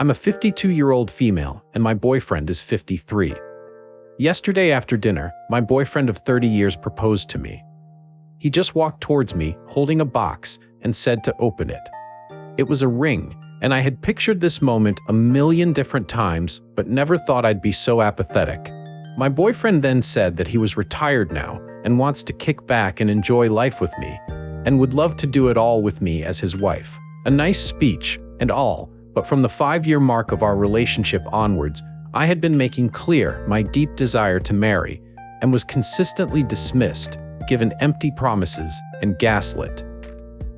I'm a 52-year-old female, and my boyfriend is 53. Yesterday after dinner, my boyfriend of 30 years proposed to me. He just walked towards me, holding a box, and said to open it. It was a ring, and I had pictured this moment a million different times, but never thought I'd be so apathetic. My boyfriend then said that he was retired now and wants to kick back and enjoy life with me, and would love to do it all with me as his wife. A nice speech and all, but from the 5-year mark of our relationship onwards, I had been making clear my deep desire to marry and was consistently dismissed, given empty promises, and gaslit.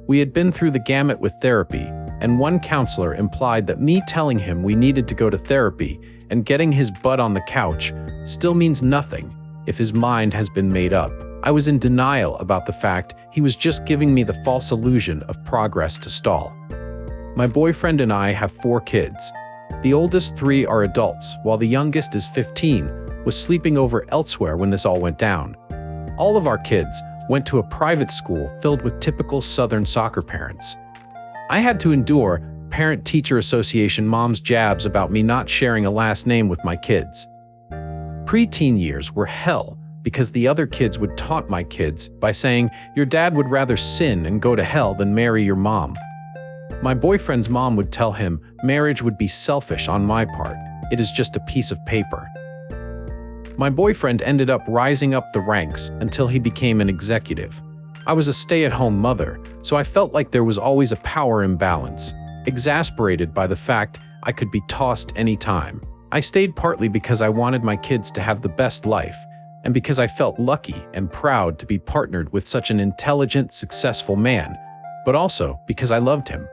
We had been through the gamut with therapy, and one counselor implied that me telling him we needed to go to therapy and getting his butt on the couch still means nothing if his mind has been made up. I was in denial about the fact he was just giving me the false illusion of progress to stall. My boyfriend and I have 4 kids. The oldest 3 are adults, while the youngest is 15, was sleeping over elsewhere when this all went down. All of our kids went to a private school filled with typical Southern soccer parents. I had to endure Parent-Teacher Association moms' jabs about me not sharing a last name with my kids. Pre-teen years were hell because the other kids would taunt my kids by saying, "Your dad would rather sin and go to hell than marry your mom." My boyfriend's mom would tell him marriage would be selfish on my part. It is just a piece of paper. My boyfriend ended up rising up the ranks until he became an executive. I was a stay-at-home mother, so I felt like there was always a power imbalance, exasperated by the fact I could be tossed anytime. I stayed partly because I wanted my kids to have the best life, and because I felt lucky and proud to be partnered with such an intelligent, successful man, but also because I loved him.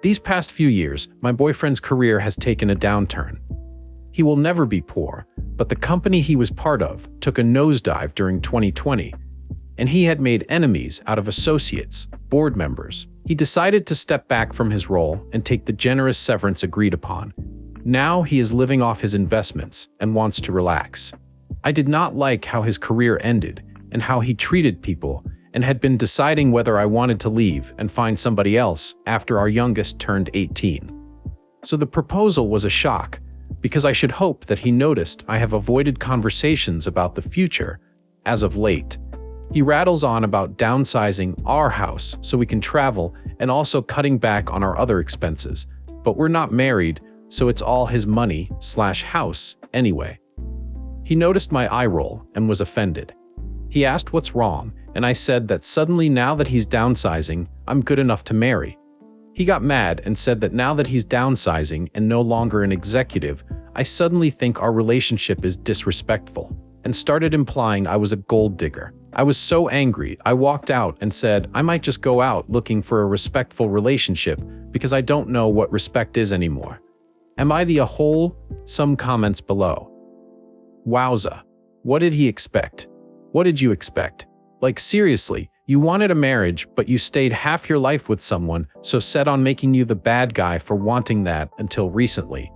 These past few years, my boyfriend's career has taken a downturn. He will never be poor, but the company he was part of took a nosedive during 2020, and he had made enemies out of associates, board members. He decided to step back from his role and take the generous severance agreed upon. Now he is living off his investments and wants to relax. I did not like how his career ended and how he treated people, and had been deciding whether I wanted to leave and find somebody else after our youngest turned 18. So the proposal was a shock, because I should hope that he noticed I have avoided conversations about the future as of late. He rattles on about downsizing our house so we can travel and also cutting back on our other expenses, but we're not married, so it's all his money/house anyway. He noticed my eye roll and was offended. He asked what's wrong, and I said that suddenly now that he's downsizing, I'm good enough to marry. He got mad and said that now that he's downsizing and no longer an executive, I suddenly think our relationship is disrespectful, and started implying I was a gold digger. I was so angry, I walked out and said I might just go out looking for a respectful relationship because I don't know what respect is anymore. Am I the a-hole? Some comments below. Wowza. What did he expect? What did you expect? Like seriously, you wanted a marriage, but you stayed half your life with someone so set on making you the bad guy for wanting that until recently.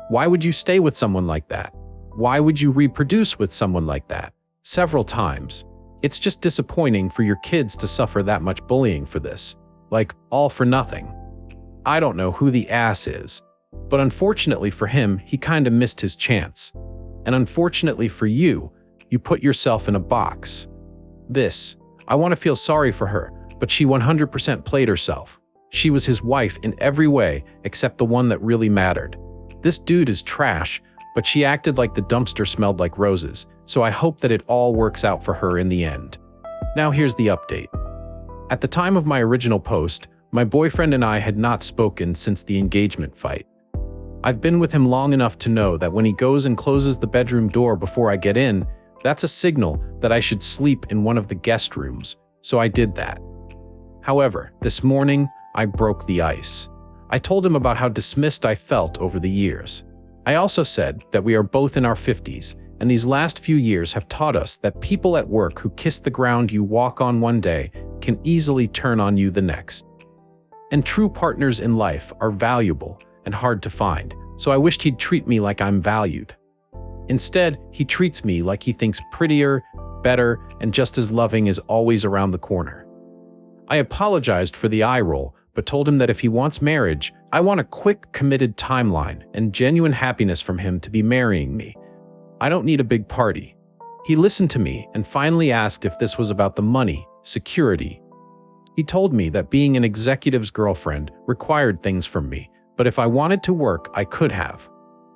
Why would you stay with someone like that? Why would you reproduce with someone like that? Several times. It's just disappointing for your kids to suffer that much bullying for this. Like, all for nothing. I don't know who the ass is, but unfortunately for him, he kinda missed his chance. And unfortunately for you, you put yourself in a box. I want to feel sorry for her, but she 100% played herself. She was his wife in every way except the one that really mattered. This dude is trash, but she acted like the dumpster smelled like roses, so I hope that it all works out for her in the end. Now here's the update. At the time of my original post, my boyfriend and I had not spoken since the engagement fight. I've been with him long enough to know that when he goes and closes the bedroom door before I get in, that's a signal that I should sleep in one of the guest rooms, so I did that. However, this morning, I broke the ice. I told him about how dismissed I felt over the years. I also said that we are both in our 50s, and these last few years have taught us that people at work who kiss the ground you walk on one day can easily turn on you the next. And true partners in life are valuable and hard to find, so I wished he'd treat me like I'm valued. Instead, he treats me like he thinks prettier, better, and just as loving is always around the corner. I apologized for the eye roll, but told him that if he wants marriage, I want a quick, committed timeline and genuine happiness from him to be marrying me. I don't need a big party. He listened to me and finally asked if this was about the money, security. He told me that being an executive's girlfriend required things from me, but if I wanted to work, I could have.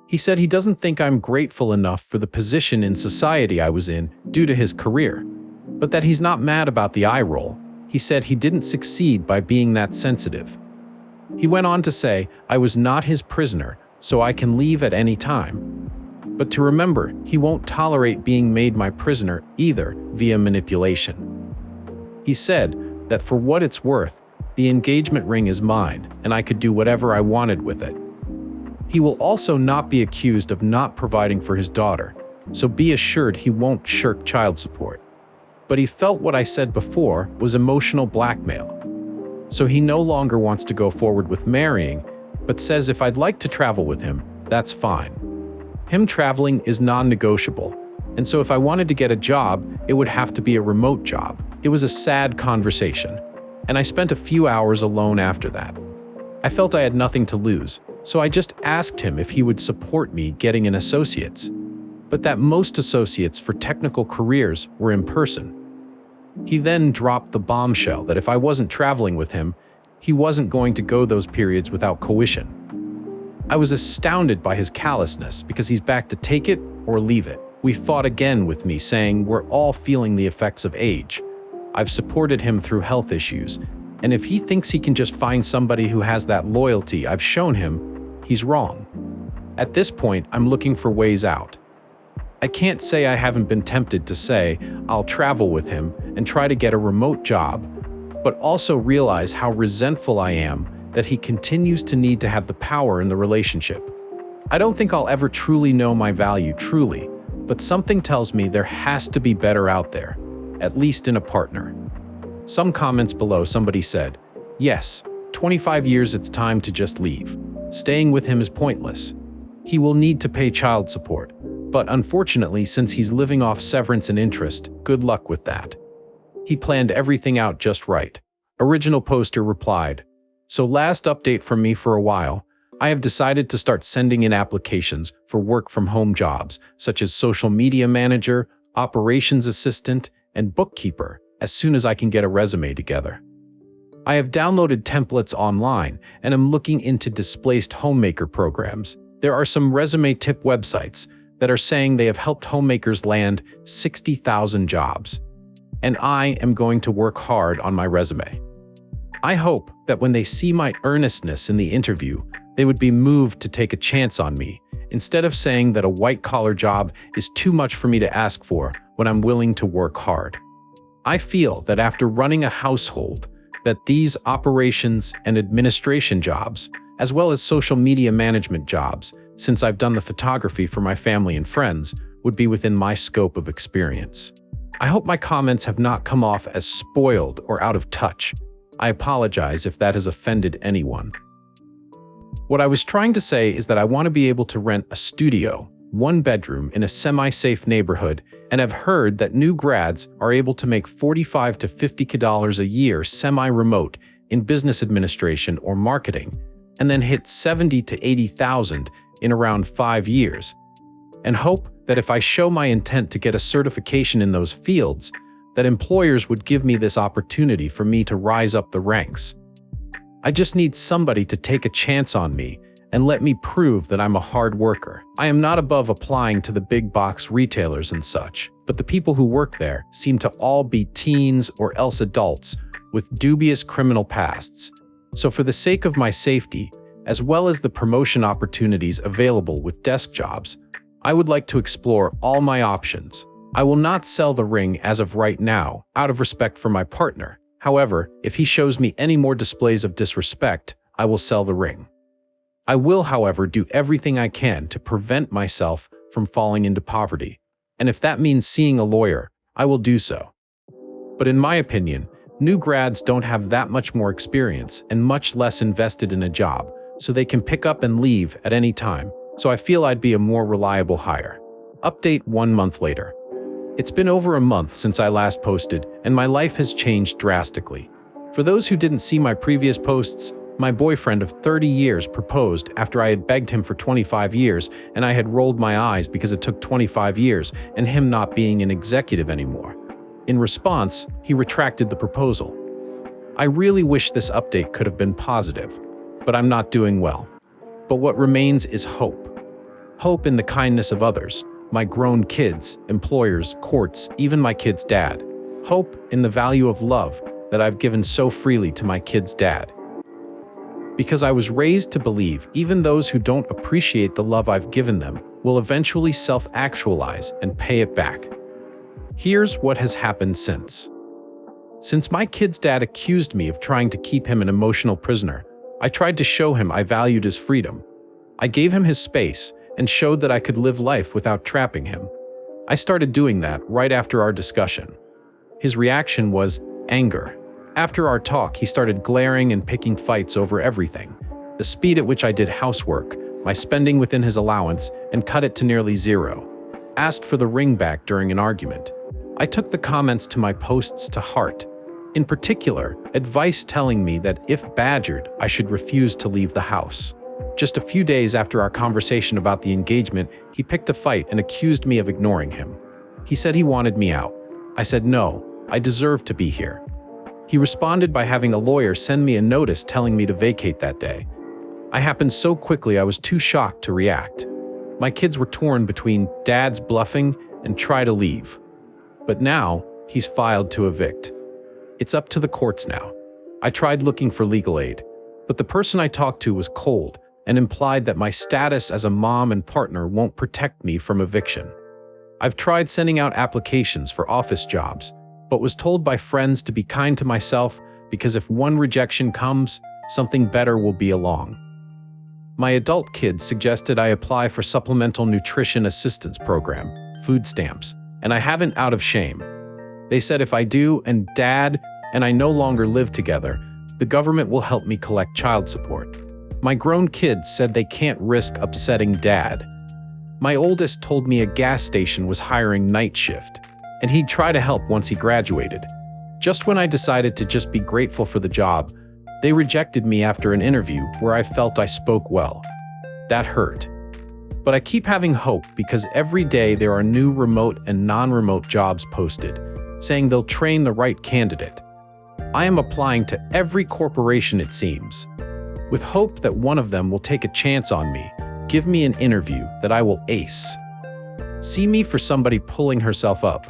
He said he doesn't think I'm grateful enough for the position in society I was in due to his career, but that he's not mad about the eye roll. He said he didn't succeed by being that sensitive. He went on to say I was not his prisoner, so I can leave at any time. But to remember, he won't tolerate being made my prisoner either via manipulation. He said that for what it's worth, the engagement ring is mine and I could do whatever I wanted with it. He will also not be accused of not providing for his daughter, so be assured he won't shirk child support. But he felt what I said before was emotional blackmail. So he no longer wants to go forward with marrying, but says if I'd like to travel with him, that's fine. Him traveling is non-negotiable, and so if I wanted to get a job, it would have to be a remote job. It was a sad conversation, and I spent a few hours alone after that. I felt I had nothing to lose, so I just asked him if he would support me getting an associate's, but that most associates for technical careers were in person. He then dropped the bombshell that if I wasn't traveling with him, he wasn't going to go those periods without coition. I was astounded by his callousness because he's back to take it or leave it. We fought again with me saying we're all feeling the effects of age. I've supported him through health issues, and if he thinks he can just find somebody who has that loyalty I've shown him, he's wrong. At this point, I'm looking for ways out. I can't say I haven't been tempted to say I'll travel with him and try to get a remote job, but also realize how resentful I am that he continues to need to have the power in the relationship. I don't think I'll ever truly know my value truly, but something tells me there has to be better out there, at least in a partner. Some comments below somebody said, yes, 25 years it's time to just leave. Staying with him is pointless. He will need to pay child support, but unfortunately since he's living off severance and interest, good luck with that. He planned everything out just right. Original poster replied, so last update from me for a while, I have decided to start sending in applications for work from home jobs such as social media manager, operations assistant, and bookkeeper as soon as I can get a resume together. I have downloaded templates online and am looking into displaced homemaker programs. There are some resume tip websites that are saying they have helped homemakers land 60,000 jobs. And I am going to work hard on my resume. I hope that when they see my earnestness in the interview, they would be moved to take a chance on me, instead of saying that a white-collar job is too much for me to ask for when I'm willing to work hard. I feel that after running a household, that these operations and administration jobs, as well as social media management jobs, since I've done the photography for my family and friends, would be within my scope of experience. I hope my comments have not come off as spoiled or out of touch. I apologize if that has offended anyone. What I was trying to say is that I want to be able to rent a studio, one bedroom in a semi-safe neighborhood, and have heard that new grads are able to make $45 to $50K a year semi-remote in business administration or marketing, and then hit $70,000 to $80,000 in around 5 years, and hope that if I show my intent to get a certification in those fields, that employers would give me this opportunity for me to rise up the ranks. I just need somebody to take a chance on me and let me prove that I'm a hard worker. I am not above applying to the big box retailers and such, but the people who work there seem to all be teens or else adults with dubious criminal pasts. So for the sake of my safety, as well as the promotion opportunities available with desk jobs, I would like to explore all my options. I will not sell the ring as of right now, out of respect for my partner. However, if he shows me any more displays of disrespect, I will sell the ring. I will, however, do everything I can to prevent myself from falling into poverty, and if that means seeing a lawyer, I will do so. But in my opinion, new grads don't have that much more experience and much less invested in a job, so they can pick up and leave at any time, so I feel I'd be a more reliable hire. Update 1 month later. It's been over a month since I last posted, and my life has changed drastically. For those who didn't see my previous posts, my boyfriend of 30 years proposed after I had begged him for 25 years and I had rolled my eyes because it took 25 years and him not being an executive anymore. In response, he retracted the proposal. I really wish this update could have been positive, but I'm not doing well. But what remains is hope. Hope in the kindness of others, my grown kids, employers, courts, even my kid's dad. Hope in the value of love that I've given so freely to my kid's dad. Because I was raised to believe even those who don't appreciate the love I've given them will eventually self-actualize and pay it back. Here's what has happened since. Since my kid's dad accused me of trying to keep him an emotional prisoner, I tried to show him I valued his freedom. I gave him his space and showed that I could live life without trapping him. I started doing that right after our discussion. His reaction was anger. After our talk, he started glaring and picking fights over everything. The speed at which I did housework, my spending within his allowance, and cut it to nearly zero. Asked for the ring back during an argument. I took the comments to my posts to heart. In particular, advice telling me that if badgered, I should refuse to leave the house. Just a few days after our conversation about the engagement, he picked a fight and accused me of ignoring him. He said he wanted me out. I said no, I deserve to be here. He responded by having a lawyer send me a notice telling me to vacate that day. I happened so quickly I was too shocked to react. My kids were torn between dad's bluffing and try to leave. But now, he's filed to evict. It's up to the courts now. I tried looking for legal aid, but the person I talked to was cold and implied that my status as a mom and partner won't protect me from eviction. I've tried sending out applications for office jobs, but was told by friends to be kind to myself because if one rejection comes, something better will be along. My adult kids suggested I apply for Supplemental Nutrition Assistance Program, food stamps, and I haven't out of shame. They said if I do and Dad and I no longer live together, the government will help me collect child support. My grown kids said they can't risk upsetting Dad. My oldest told me a gas station was hiring night shift, and he'd try to help once he graduated. Just when I decided to just be grateful for the job, they rejected me after an interview where I felt I spoke well. That hurt. But I keep having hope because every day there are new remote and non-remote jobs posted, saying they'll train the right candidate. I am applying to every corporation it seems, with hope that one of them will take a chance on me, give me an interview that I will ace. See me for somebody pulling herself up.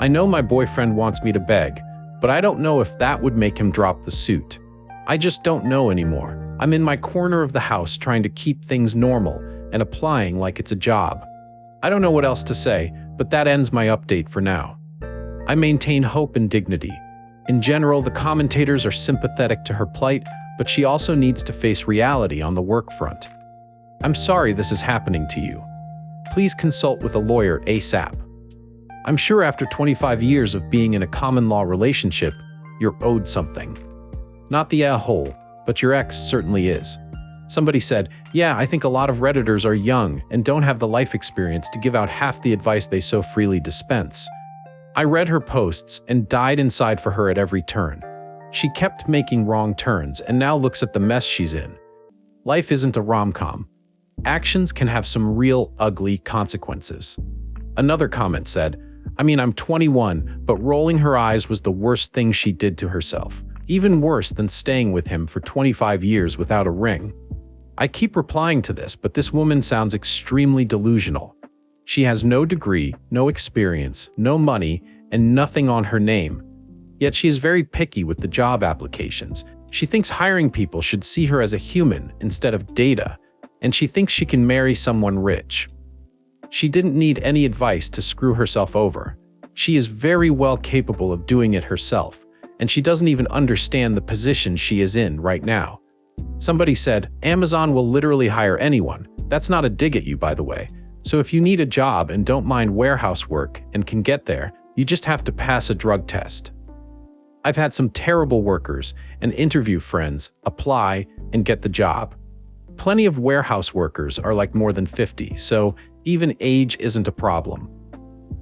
I know my boyfriend wants me to beg, but I don't know if that would make him drop the suit. I just don't know anymore. I'm in my corner of the house trying to keep things normal and applying like it's a job. I don't know what else to say, but that ends my update for now. I maintain hope and dignity. In general, the commentators are sympathetic to her plight, but she also needs to face reality on the work front. I'm sorry this is happening to you. Please consult with a lawyer ASAP. I'm sure after 25 years of being in a common law relationship, you're owed something. Not the a-hole, but your ex certainly is. Somebody said, yeah, I think a lot of Redditors are young and don't have the life experience to give out half the advice they so freely dispense. I read her posts and died inside for her at every turn. She kept making wrong turns and now looks at the mess she's in. Life isn't a rom-com. Actions can have some real ugly consequences. Another comment said, I'm 21, but rolling her eyes was the worst thing she did to herself. Even worse than staying with him for 25 years without a ring. I keep replying to this, but this woman sounds extremely delusional. She has no degree, no experience, no money, and nothing on her name. Yet she is very picky with the job applications. She thinks hiring people should see her as a human instead of data, and she thinks she can marry someone rich. She didn't need any advice to screw herself over. She is very well capable of doing it herself, and she doesn't even understand the position she is in right now. Somebody said, Amazon will literally hire anyone. That's not a dig at you, by the way. So if you need a job and don't mind warehouse work and can get there, you just have to pass a drug test. I've had some terrible workers and interview friends apply and get the job. Plenty of warehouse workers are like more than 50, so even age isn't a problem.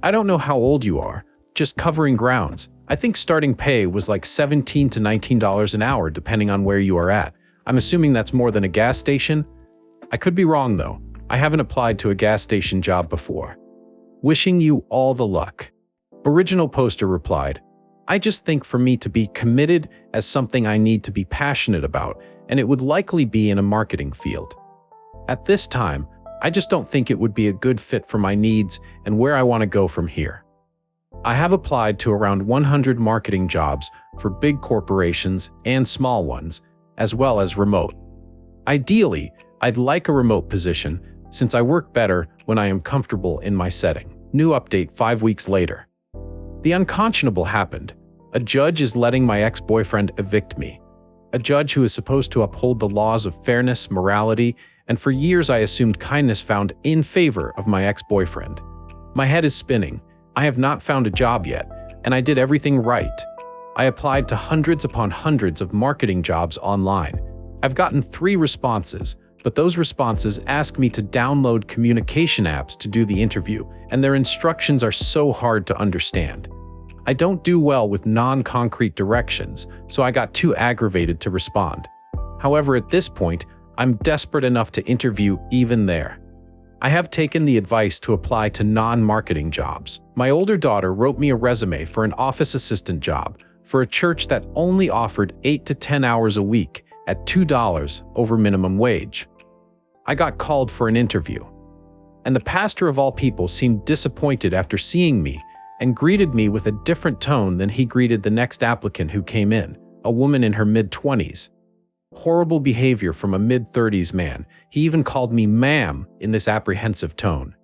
I don't know how old you are, just covering grounds. I think starting pay was like $17 to $19 an hour depending on where you are at. I'm assuming that's more than a gas station? I could be wrong though. I haven't applied to a gas station job before. Wishing you all the luck. Original poster replied, I just think for me to be committed as something I need to be passionate about, and it would likely be in a marketing field. At this time, I just don't think it would be a good fit for my needs and where I want to go from here. I have applied to around 100 marketing jobs for big corporations and small ones, as well as remote. Ideally, I'd like a remote position since I work better when I am comfortable in my setting. New update 5 weeks later. The unconscionable happened. A judge is letting my ex-boyfriend evict me. A judge who is supposed to uphold the laws of fairness, morality, and for years I assumed kindness found in favor of my ex-boyfriend. My head is spinning. I have not found a job yet, and I did everything right. I applied to hundreds upon hundreds of marketing jobs online. I've gotten 3 responses, but those responses ask me to download communication apps to do the interview, and their instructions are so hard to understand. I don't do well with non-concrete directions, so I got too aggravated to respond. However, at this point, I'm desperate enough to interview even there. I have taken the advice to apply to non-marketing jobs. My older daughter wrote me a resume for an office assistant job for a church that only offered 8 to 10 hours a week at $2 over minimum wage. I got called for an interview, and the pastor of all people seemed disappointed after seeing me and greeted me with a different tone than he greeted the next applicant who came in, a woman in her mid-20s. Horrible behavior from a mid-30s man. He even called me ma'am in this apprehensive tone.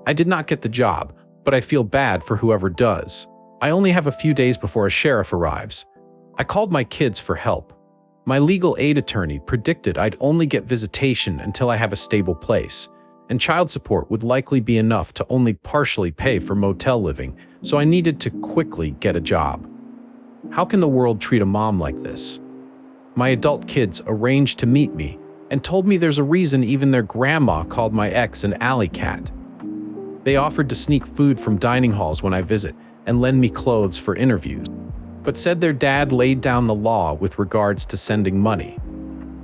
I did not get the job, but I feel bad for whoever does. I only have a few days before a sheriff arrives. I called my kids for help. My legal aid attorney predicted I'd only get visitation until I have a stable place, and child support would likely be enough to only partially pay for motel living, so I needed to quickly get a job. How can the world treat a mom like this? My adult kids arranged to meet me and told me there's a reason even their grandma called my ex an alley cat. They offered to sneak food from dining halls when I visit and lend me clothes for interviews, but said their dad laid down the law with regards to sending money,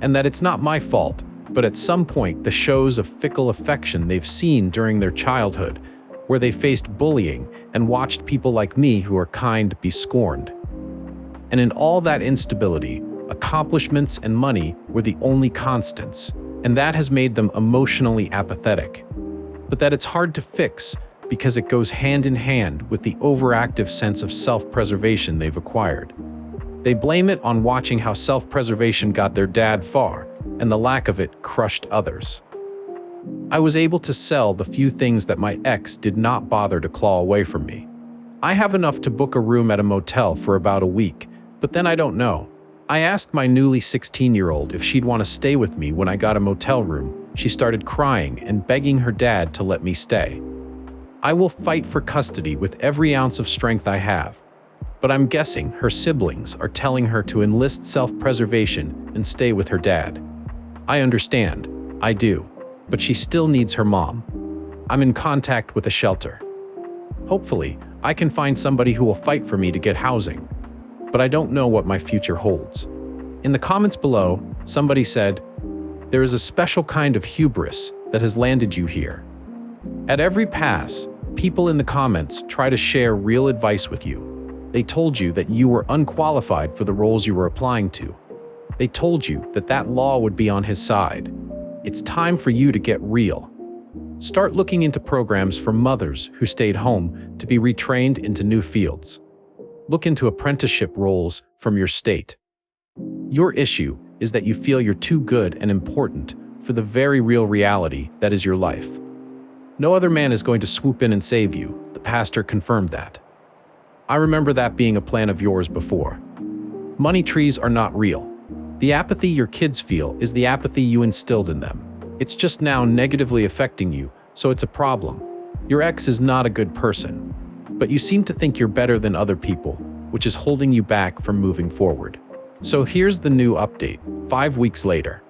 and that it's not my fault, but at some point the shows of fickle affection they've seen during their childhood, where they faced bullying and watched people like me who are kind be scorned. And in all that instability, accomplishments and money were the only constants, and that has made them emotionally apathetic. But that it's hard to fix because it goes hand in hand with the overactive sense of self-preservation they've acquired. They blame it on watching how self-preservation got their dad far, and the lack of it crushed others. I was able to sell the few things that my ex did not bother to claw away from me. I have enough to book a room at a motel for about a week, but then I don't know. I asked my newly 16-year-old if she'd want to stay with me when I got a motel room. She started crying and begging her dad to let me stay. I will fight for custody with every ounce of strength I have, but I'm guessing her siblings are telling her to enlist self-preservation and stay with her dad. I understand, I do, but she still needs her mom. I'm in contact with a shelter. Hopefully, I can find somebody who will fight for me to get housing, but I don't know what my future holds. In the comments below, somebody said, "There is a special kind of hubris that has landed you here." At every pass, people in the comments try to share real advice with you. They told you that you were unqualified for the roles you were applying to. They told you that that law would be on his side. It's time for you to get real. Start looking into programs for mothers who stayed home to be retrained into new fields. Look into apprenticeship roles from your state. Your issue is that you feel you're too good and important for the very real reality that is your life. No other man is going to swoop in and save you. The pastor confirmed that. I remember that being a plan of yours before. Money trees are not real. The apathy your kids feel is the apathy you instilled in them. It's just now negatively affecting you, so it's a problem. Your ex is not a good person, but you seem to think you're better than other people, which is holding you back from moving forward. So here's the new update, 5 weeks later.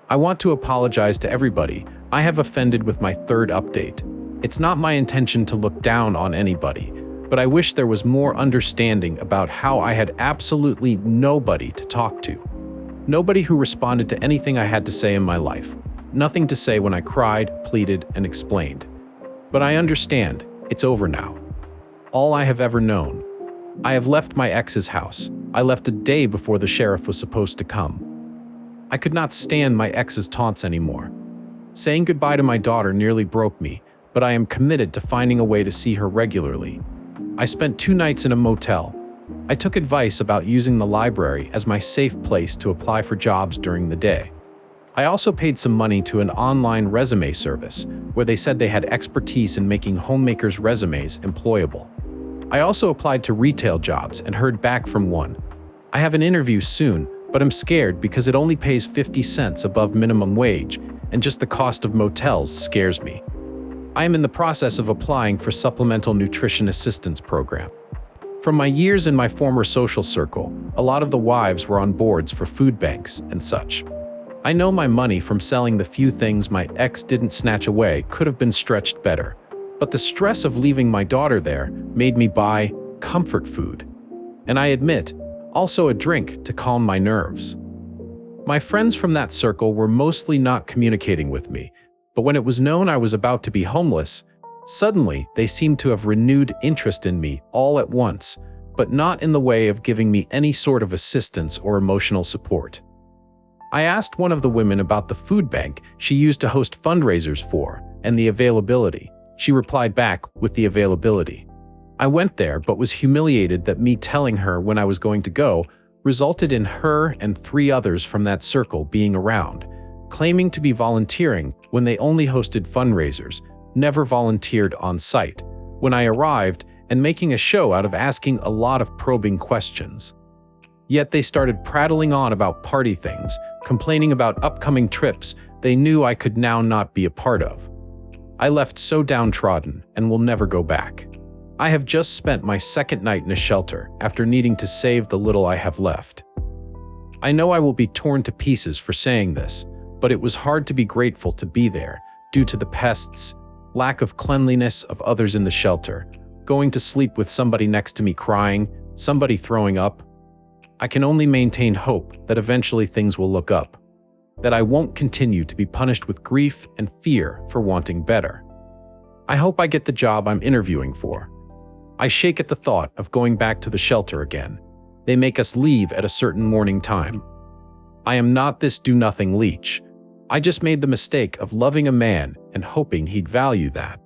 I want to apologize to everybody I have offended with my third update. It's not my intention to look down on anybody, but I wish there was more understanding about how I had absolutely nobody to talk to. Nobody who responded to anything I had to say in my life. Nothing to say when I cried, pleaded, and explained. But I understand, it's over now. All I have ever known. I have left my ex's house. I left a day before the sheriff was supposed to come. I could not stand my ex's taunts anymore. Saying goodbye to my daughter nearly broke me, but I am committed to finding a way to see her regularly. I spent 2 nights in a motel. I took advice about using the library as my safe place to apply for jobs during the day. I also paid some money to an online resume service, where they said they had expertise in making homemakers' resumes employable. I also applied to retail jobs and heard back from one. I have an interview soon, but I'm scared because it only pays 50 cents above minimum wage, and just the cost of motels scares me. I am in the process of applying for supplemental nutrition assistance program. From my years in my former social circle, a lot of the wives were on boards for food banks and such. I know my money from selling the few things my ex didn't snatch away could have been stretched better, but the stress of leaving my daughter there made me buy comfort food. And I admit, also a drink to calm my nerves. My friends from that circle were mostly not communicating with me, but when it was known I was about to be homeless, suddenly they seemed to have renewed interest in me all at once, but not in the way of giving me any sort of assistance or emotional support. I asked one of the women about the food bank she used to host fundraisers for and the availability. She replied back with the availability. I went there but was humiliated that me telling her when I was going to go resulted in her and 3 others from that circle being around, claiming to be volunteering when they only hosted fundraisers, never volunteered on site, when I arrived, and making a show out of asking a lot of probing questions. Yet they started prattling on about party things, complaining about upcoming trips they knew I could now not be a part of. I left so downtrodden and will never go back. I have just spent my 2nd night in a shelter after needing to save the little I have left. I know I will be torn to pieces for saying this, but it was hard to be grateful to be there due to the pests, lack of cleanliness of others in the shelter, going to sleep with somebody next to me crying, somebody throwing up. I can only maintain hope that eventually things will look up, that I won't continue to be punished with grief and fear for wanting better. I hope I get the job I'm interviewing for. I shake at the thought of going back to the shelter again. They make us leave at a certain morning time. I am not this do-nothing leech. I just made the mistake of loving a man and hoping he'd value that.